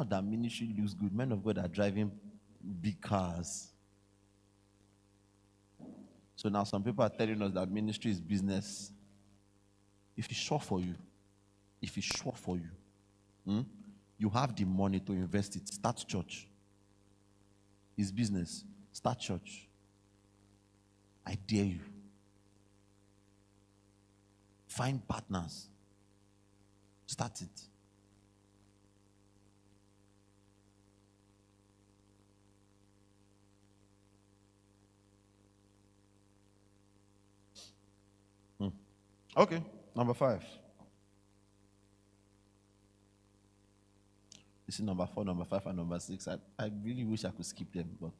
that ministry looks good. Men of God are driving big cars. So now some people are telling us that ministry is business. If it's sure for you, you have the money to invest it. Start church. It's business. Start church. I dare you. Find partners. Start it. Okay, number 5. This is number 4, number 5, and number 6. I really wish I could skip them, but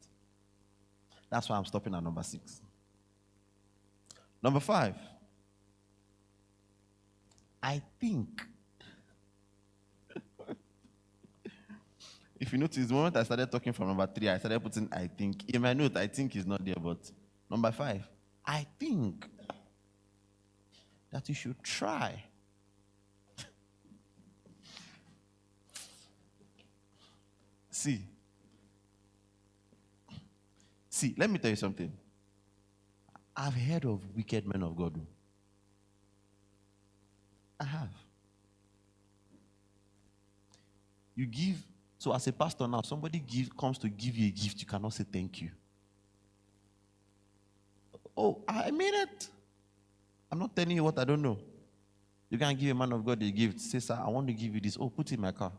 that's why I'm stopping at number 6. Number 5. I think. If you notice, the moment I started talking from number 3, I started putting I think. In my note, I think is not there, but number 5. I think that you should try see, let me tell you something. I've heard of wicked men of God. I have. You give, so as a pastor now, somebody comes to give you a gift, you cannot say thank you. Oh, I mean it. I'm not telling you what I don't know. You can't give a man of God a gift. Say, sir, I want to give you this. Oh, put it in my car.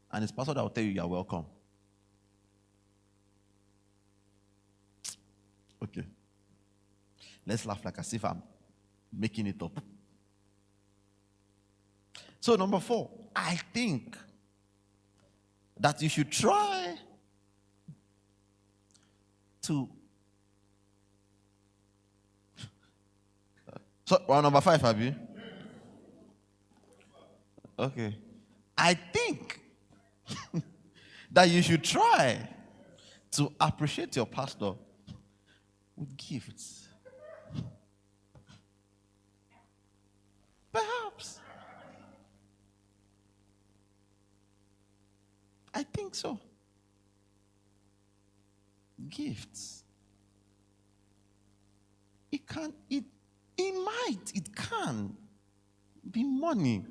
And his pastor that will tell you, you're welcome. Okay. Let's laugh like as if I'm making it up. So number 4, I think that you should try to. So, number 5, have you? Okay. I think that you should try to appreciate your pastor with gifts. Perhaps. I think so. Gifts. It can be money.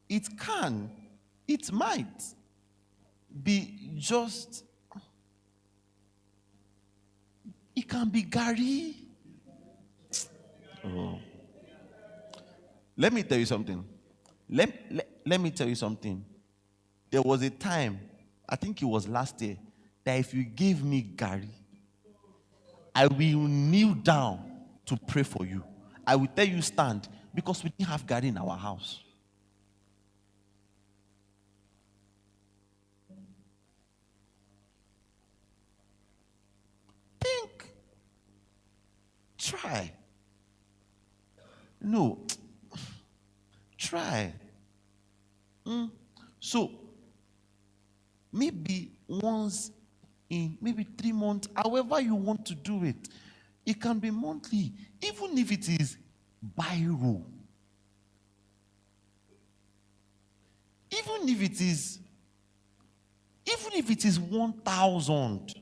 It might be just, it can be Gary. Oh. Let me tell you something. Let me tell you something. There was a time, I think it was last year, that if you give me Gary, I will kneel down to pray for you. I will tell you stand, because we didn't have Gary in our house. Think. Try. No. Try. So, maybe once in maybe 3 months, however you want to do it. It can be monthly, even if it is biro. Even if it is 1,000,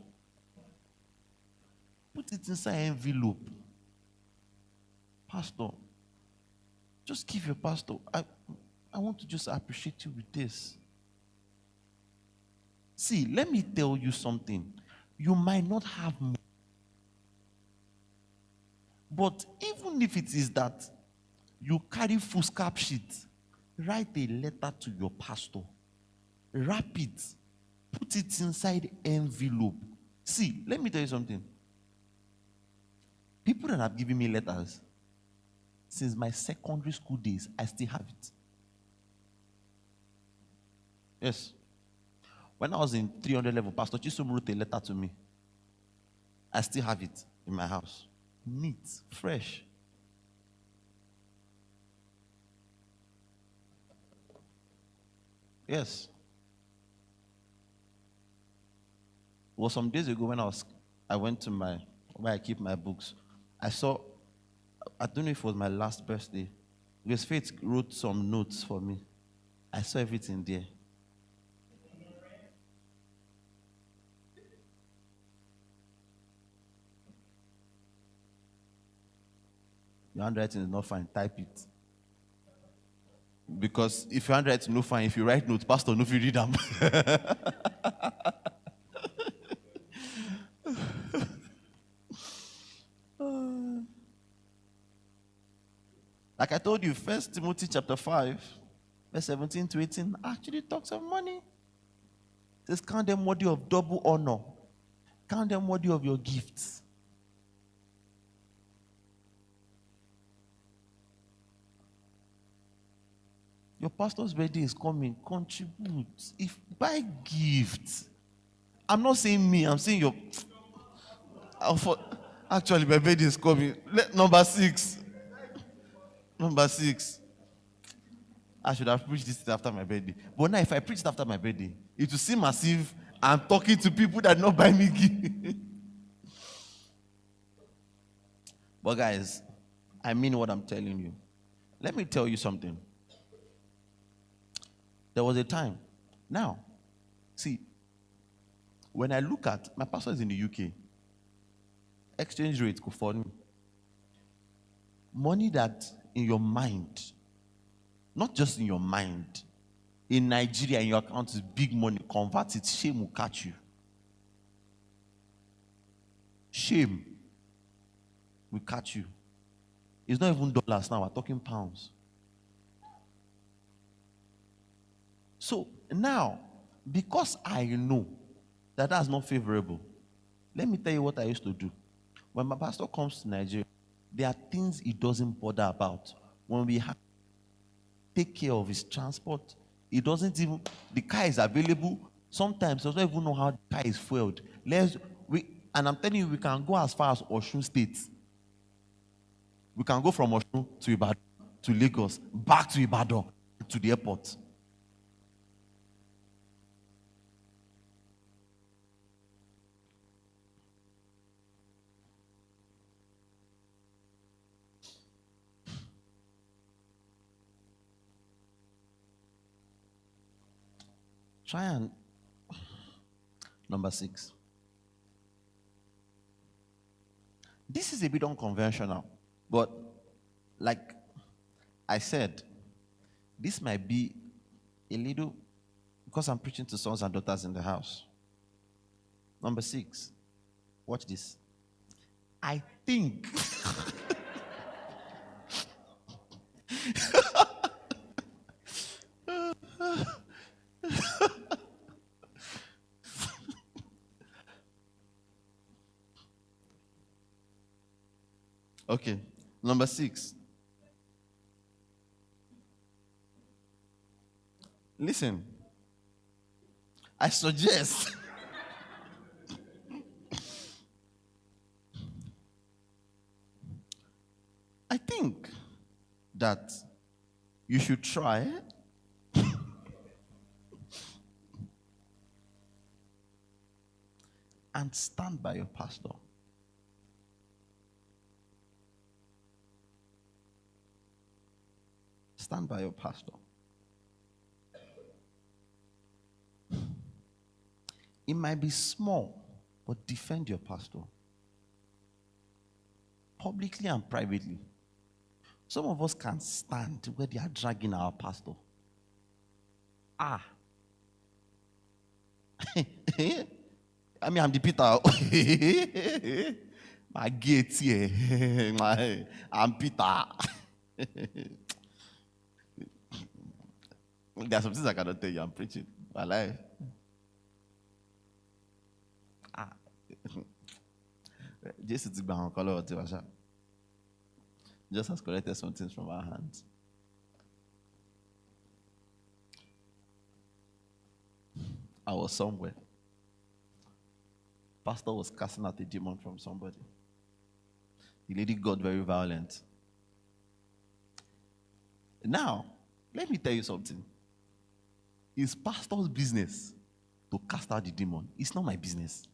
put it inside an envelope. Pastor, just give your pastor. I want to just appreciate you with this. See, let me tell you something. You might not have money. But even if it is that you carry foolscap sheet, write a letter to your pastor. Wrap it. Put it inside envelope. See, let me tell you something. People that have given me letters, since my secondary school days, I still have it. Yes. When I was in 300 level, Pastor Chisom wrote a letter to me. I still have it in my house. Neat, fresh. Yes. It was some days ago when I went to where I keep my books. I saw I don't know if it was my last birthday. Because Faith wrote some notes for me. I saw everything there. Your handwriting is not fine. Type it. Because if your handwriting is not fine, if you write notes, pastor, no, if you read them. Like I told you, 1 Timothy chapter 5, verse 17 to 18 actually talks of money. It says, count them worthy of double honor. Count them worthy of your gifts. Your pastor's birthday is coming. Contribute. If buy gifts. I'm not saying me. I'm saying your. Actually, my birthday is coming. Number 6. Number 6. I should have preached this after my birthday. But now, if I preach it after my birthday, it will seem as if I'm talking to people that don't buy me gifts. But guys, I mean what I'm telling you. Let me tell you something. There was a time. Now, see, when I look at, my pastor is in the UK. Exchange rate could fall. Money that in your mind, not just in your mind, in Nigeria, in your account is big money. Convert it, shame will catch you. Shame will catch you. It's not even dollars now, we're talking pounds. So now, because I know that that's not favorable, let me tell you what I used to do. When my pastor comes to Nigeria, there are things he doesn't bother about. When we have to take care of his transport, he doesn't even, the car is available. Sometimes he doesn't even know how the car is fueled. And I'm telling you, we can go as far as Osun State. We can go from Osun to Ibadan, to Lagos, back to Ibadan, to the airport. Try and number 6. This is a bit unconventional, but like I said, this might be a little, because I'm preaching to sons and daughters in the house. Number 6, watch this. I think okay, number 6. Listen, I suggest I think that you should try and stand by your pastor. Stand by your pastor. It might be small, but defend your pastor. Publicly and privately. Some of us can stand where they are dragging our pastor. I mean, I'm the Peter. My gate here. I'm Peter. There are some things I cannot tell you. I'm preaching. I lie. Jesus just has collected some things from our hands. I was somewhere. Pastor was casting out a demon from somebody. The lady got very violent. Now, let me tell you something. It's pastor's business to cast out the demon. It's not my business.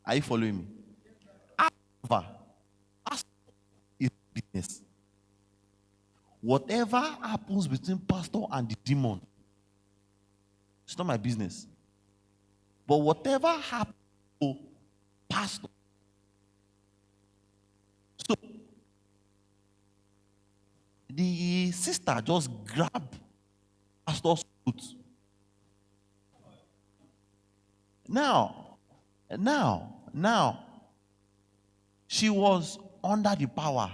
Are you following me? However, pastor is business. Whatever happens between pastor and the demon, it's not my business. But whatever happens to pastor, so the sister just grabbed pastor's foot. Now, she was under the power,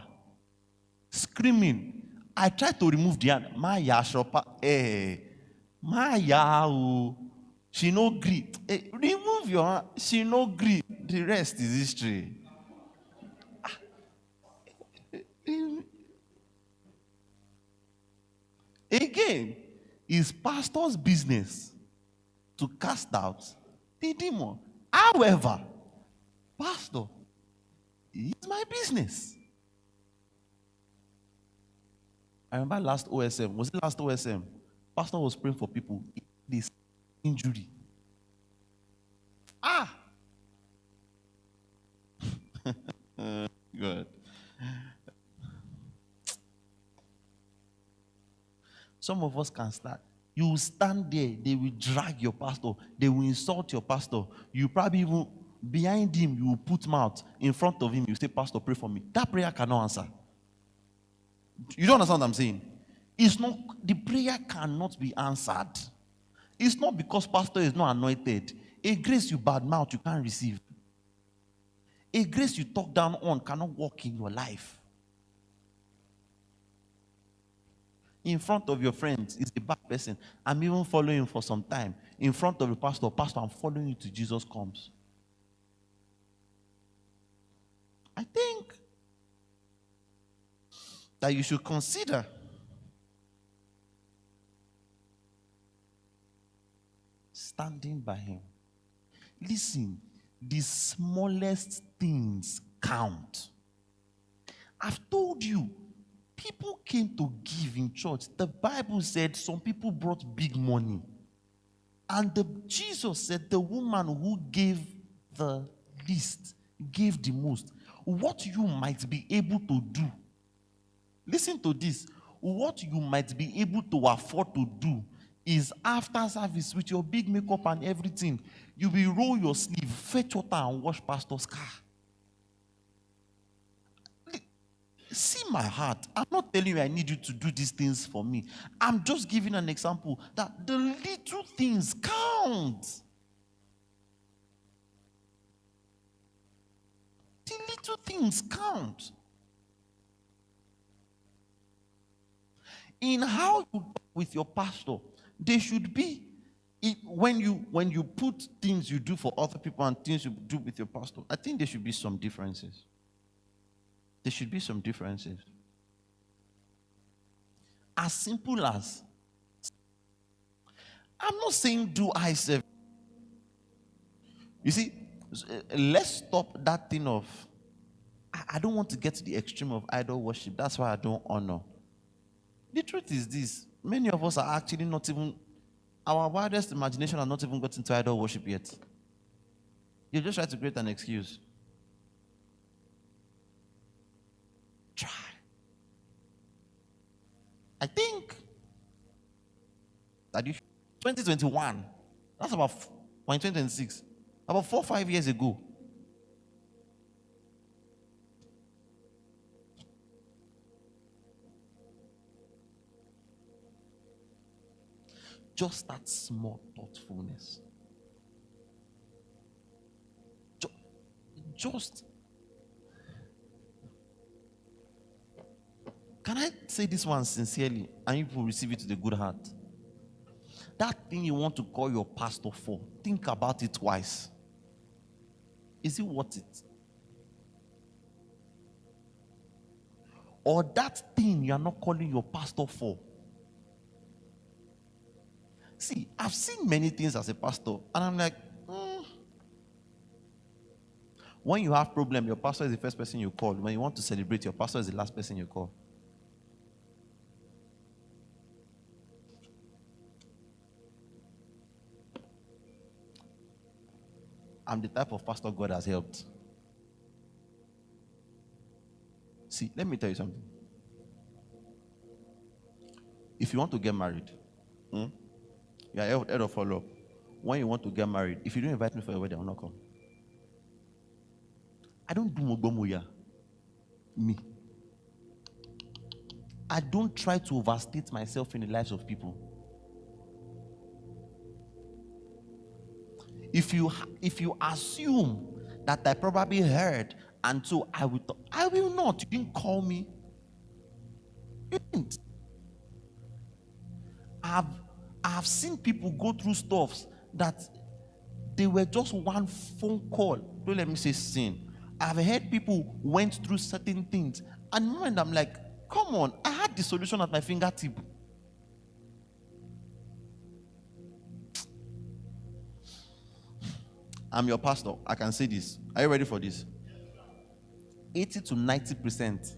screaming. I tried to remove the hand. Maya Shopa, Maya, she no gree. Remove your hand. She no gree. The rest is history. Again, it's pastor's business to cast out the demon. However, pastor, it's my business. I remember last OSM. Was it last OSM? Pastor was praying for people. This injury. Good. Some of us can start. You will stand there, they will drag your pastor, they will insult your pastor. You probably even behind him, you will put mouth. In front of him, you say, Pastor, pray for me. That prayer cannot answer. You don't understand what I'm saying? It's not, the prayer cannot be answered. It's not because pastor is not anointed. A grace you bad mouth, you can't receive. A grace you talk down on cannot work in your life. In front of your friends, is a bad person. I'm even following him for some time. In front of the pastor, I'm following you till Jesus comes. I think that you should consider standing by him. Listen, the smallest things count. I've told you, people came to give in church. The Bible said some people brought big money. And Jesus said the woman who gave the least gave the most. What you might be able to do, listen to this, what you might be able to afford to do is after service with your big makeup and everything, you will roll your sleeve, fetch water and wash pastor's car. See my heart. I'm not telling you I need you to do these things for me. I'm just giving an example that the little things count. The little things count. In how you talk with your pastor, they should be, when you put things you do for other people and things you do with your pastor, I think there should be some differences. There should be some differences. As simple as, I'm not saying do I serve. You see, let's stop that thing of, I don't want to get to the extreme of idol worship. That's why I don't honor. The truth is this, many of us are actually not even, our wildest imagination are not even gotten to idol worship yet. You just try to create an excuse. Try. I think that 2021, that's about 2026, about 4 or 5 years ago. Just that small thoughtfulness. Just, can I say this one sincerely and you will receive it with a good heart? That thing you want to call your pastor for, think about it twice. Is it worth it? Or that thing you are not calling your pastor for? See, I've seen many things as a pastor, and I'm like, When you have problem, your pastor is the first person you call. When you want to celebrate, your pastor is the last person you call. I'm the type of pastor God has helped. See, let me tell you something. If you want to get married, you are head of follow-up. When you want to get married, if you don't invite me for your wedding, I will not come. I don't do mogbomoya. Me. I don't try to overstate myself in the lives of people. If you assume that I probably heard and so I will not. You didn't call me. You didn't. I have seen people go through stuffs that they were just one phone call. Don't let me say sin. I've heard people went through certain things, and in the moment I'm like, come on, I had the solution at my fingertip. I'm your pastor. I can say this. Are you ready for this? 80 to 90%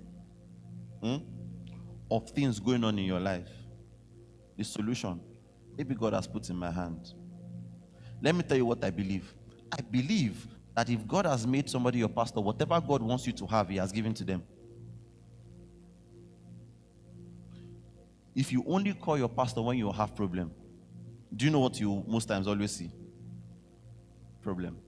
of things going on in your life, the solution, maybe God has put in my hand. Let me tell you what I believe. I believe that if God has made somebody your pastor, whatever God wants you to have, He has given to them. If you only call your pastor when you have problem, do you know what you most times always see? Problem.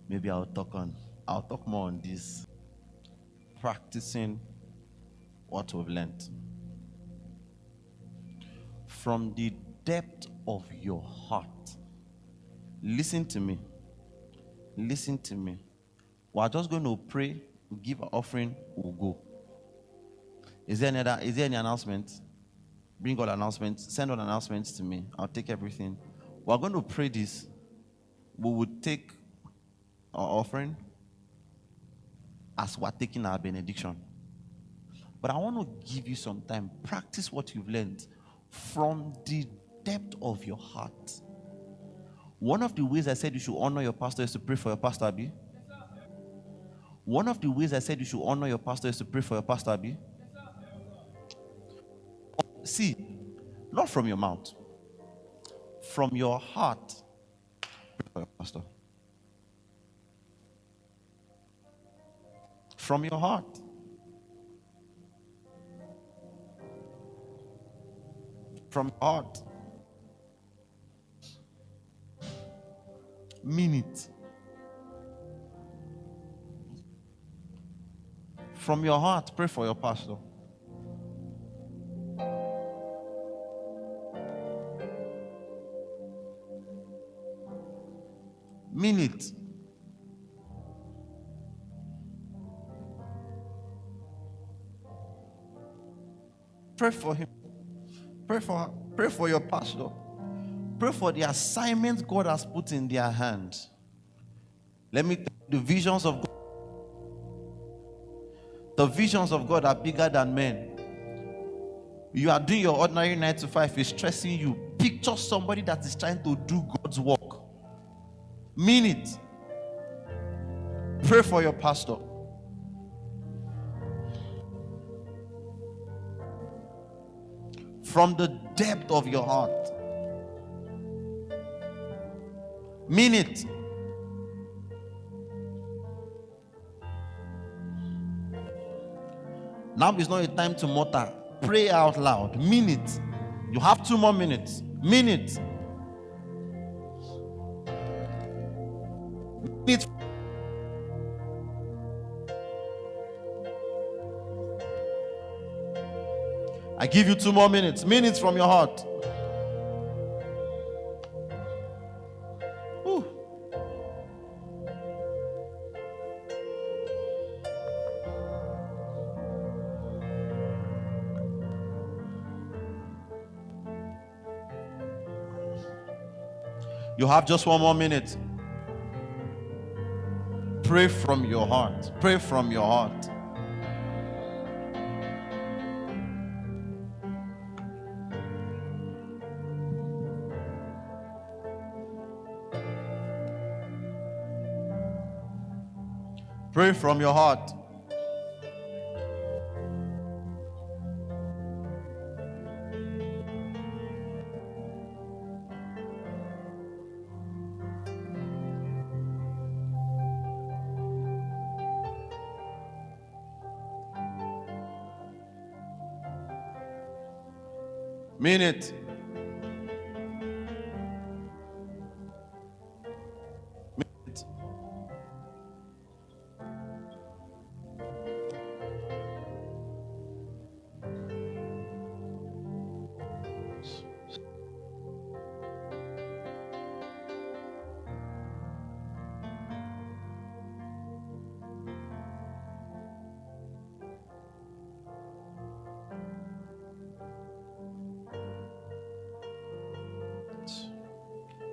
Maybe I'll talk more on this. Practicing what we've learned. From the depth of your heart. Listen to me. Listen to me. We're just going to pray, give an offering, we'll go. Is there any announcement? Bring all announcements. Send all announcements to me. I'll take everything. We're going to pray this. We would take our offering as we're taking our benediction. But I want to give you some time. Practice what you've learned from the depth of your heart. One of the ways I said you should honor your pastor is to pray for your pastor, Abi. One of the ways I said you should honor your pastor is to pray for your pastor, Abi. See, not from your mouth, from your heart, pray for your pastor. From your heart. From your heart. Mean it. From your heart, pray for your pastor. Mean it. Pray for him. Pray for your pastor. Pray for the assignment God has put in their hands. Let me tell you, the visions of God. The visions of God are bigger than men. You are doing your ordinary 9 to 5, it's stressing you. Picture somebody that is trying to do God's work. Mean it. Pray for your pastor. From the depth of your heart. Mean it. Now is not a time to mutter. Pray out loud. Mean it. You have 2 more minutes. Mean it. Mean it. I give you 2 more minutes. Mean it from your heart. Ooh. You have just 1 more minute. Pray from your heart. Pray from your heart. Pray from your heart. Mean it. Mean it.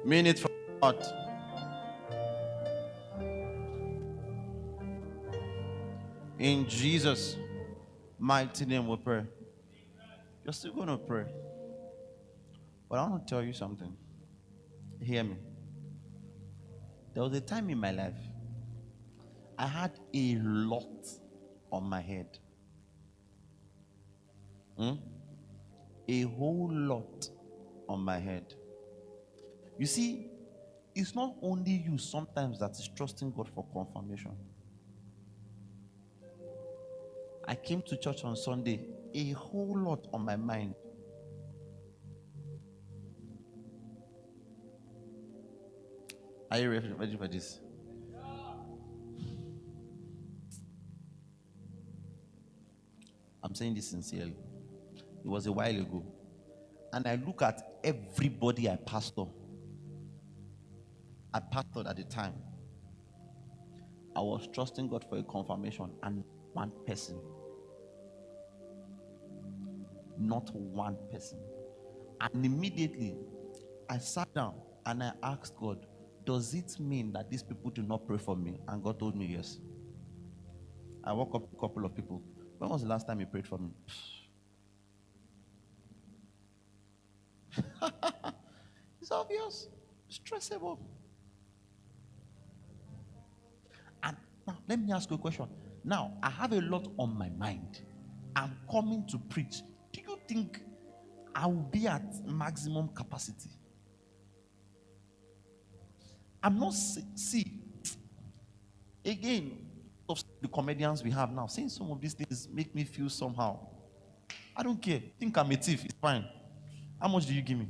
Mean it from the heart. In Jesus' mighty name we pray. You're still going to pray. But I want to tell you something. Hear me. There was a time in my life I had a lot on my head. A whole lot on my head. You see, it's not only you sometimes that is trusting God for confirmation. I came to church on Sunday, a whole lot on my mind. Are you ready for this? I'm saying this sincerely. It was a while ago. And I look at everybody I pastored at the time. I was trusting God for a confirmation, and one person. Not one person. And immediately, I sat down and I asked God, does it mean that these people do not pray for me? And God told me yes. I woke up a couple of people. When was the last time you prayed for me? It's obvious. Stressable. And now, let me ask you a question. Now, I have a lot on my mind. I'm coming to preach. Do you think I will be at maximum capacity? I'm not, see, again, of the comedians we have now, saying some of these things make me feel somehow. I don't care. Think I'm a thief. It's fine. How much do you give me?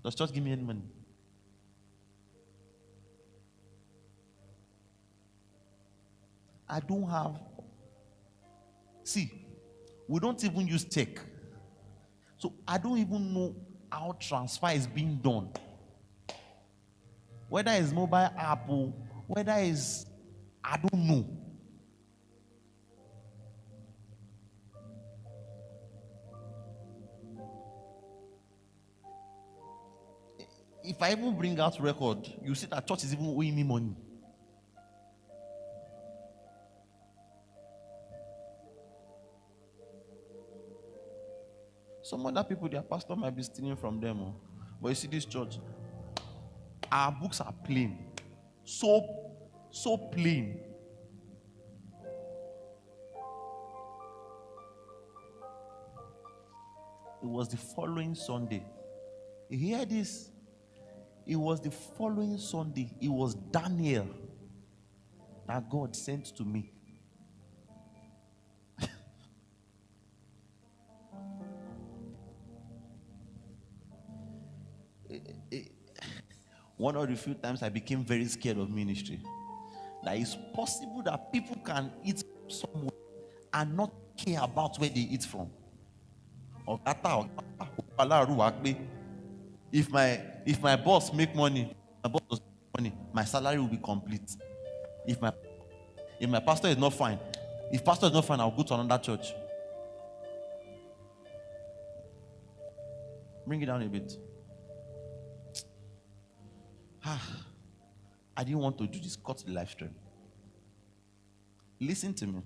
Does church give me any money? I don't have. See, we don't even use tech. So I don't even know how transfer is being done. Whether it's mobile app or whether it's, I don't know. If I even bring out record, you see that church is even owing me money. Some other people, their pastor might be stealing from them. But you see this church, our books are plain. So plain. It was the following Sunday. You hear this? It was the following Sunday. It was Daniel that God sent to me. One of the few times I became very scared of ministry. That it's possible that people can eat somewhere and not care about where they eat from. If my boss make money, my boss does money, my salary will be complete. If my pastor is not fine, if pastor is not fine, I'll go to another church. Bring it down a bit. I didn't want to do this. Cut the live stream. Listen to me.